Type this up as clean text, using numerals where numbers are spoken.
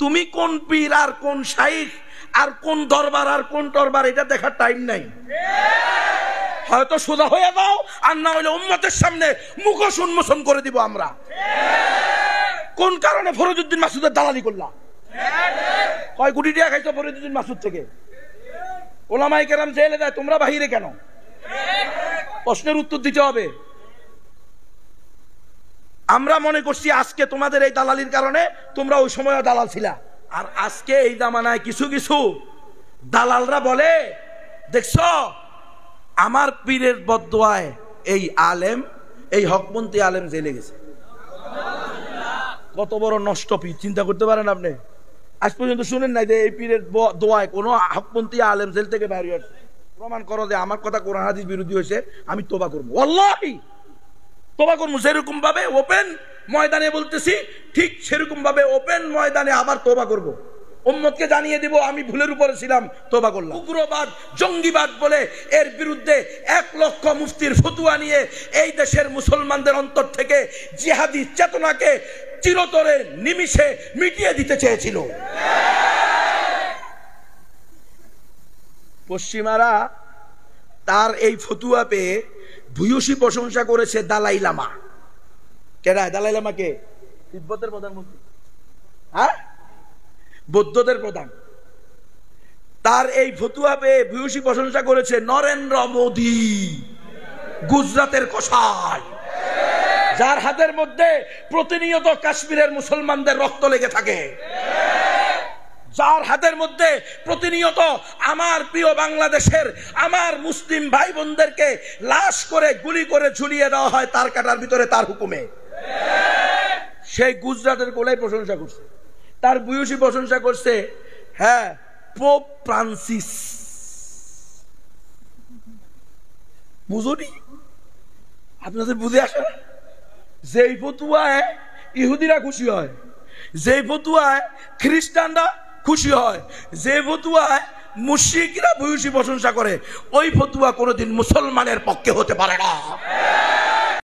তুমি কোন পীর আর কোন শাইখ আর কোন দরবার আর কোন দরবার এটা দেখার টাইম নাই। হয়তো সোজা হয়ে দাও, আর না হলে উম্মতের সামনে মুখোশ উন্মোচন করে দিব আমরা। কোন কারণে ফরিদউদ্দিন মাসুদের দালালি করলাম? কয় কোটি টাকা খাইছো ফরিদউদ্দিন মাসুদ থেকে? ওলামায়ে কেরাম জেলে যায়, তোমরা বাহিরে কেন? প্রশ্নের উত্তর দিতে হবে। আমরা মনে করছি আজকে তোমাদের এই দালালির কারণে, তোমরা ওই সময়ও দালাল ছিলা। আর আজকে এই জামানায় কিছু কিছু দালালরা বলে, দেখছো আমার পীরের বদদোয়ায় এই আলেম, এই হকপন্থী আলেম জেলে গেছে। কত বড় নষ্ট পীর, চিন্তা করতে পারেন আপনি? আজ পর্যন্ত শুনেন নাই যে এই পীরের দোয়ায় কোন হকপন্থী আলেম জেল থেকে বাইরে আসছে? প্রমাণ করো যে আমার কথা কোরআন হাদিস বিরোধী হয়েছে, আমি তোবা করবো, আল্লাহি তোবা করবো। যেরকম ভাবে ওপেন ময়দানে বলতেছি, ঠিক সেরকম ভাবে ওপেন ময়দানে আবার তোবা করবো। উম্মতকে জানিয়ে দিব আমি ভুলের উপরে ছিলাম, তোবা করলাম। উগ্রবাদ, জঙ্গিবাদ বলে এর বিরুদ্ধে 1 লক্ষ মুফতির ফতোয়া নিয়ে এই দেশের মুসলমানদের অন্তর থেকে জিহাদি চেতনাকে চিরতরে নিমিষে মিটিয়ে দিতে চেয়েছিল। পশ্চিমারা তার এই ফতুয়া পেয়ে ভূয়সী প্রশংসা করেছে দালাই লামা। কেডা দালাই লামা? কে? তিব্বতের প্রধানমন্ত্রী, হ্যাঁ, বৌদ্ধদের প্রধান। তার এই ফতুয়া পেয়ে ভূয়সী প্রশংসা করেছে নরেন্দ্র মোদী, গুজরাটের কসাই, যার হাতের মধ্যে প্রতিনিয়ত কাশ্মীরের মুসলমানদের রক্ত লেগে থাকে, যার হাতের মধ্যে প্রতিনিয়ত আমার প্রিয় বাংলাদেশের আমার মুসলিম ভাই বোনদেরকে লাশ করে গুলি করে ঝুলিয়ে দেওয়া হয় তার কাটার ভিতরে তার হুকুমে। সেই গুজরাটের কোলাই প্রশংসা করছে, তার ভূয়সী প্রশংসা করছে, হ্যাঁ, পোপ ফ্রান্সিস। বুঝুনি? আপনাদের বুঝে আসে না? যেই ফতুয়ায় ইহুদিরা খুশি হয়, যেই ফতুয়ায় খ্রিস্টানরা খুশি হয়, যে ফতুয়ায় মুশরিকরা ভূয়সী প্রশংসা করে, ওই ফতুয়া কোনোদিন মুসলমানের পক্ষে হতে পারে না।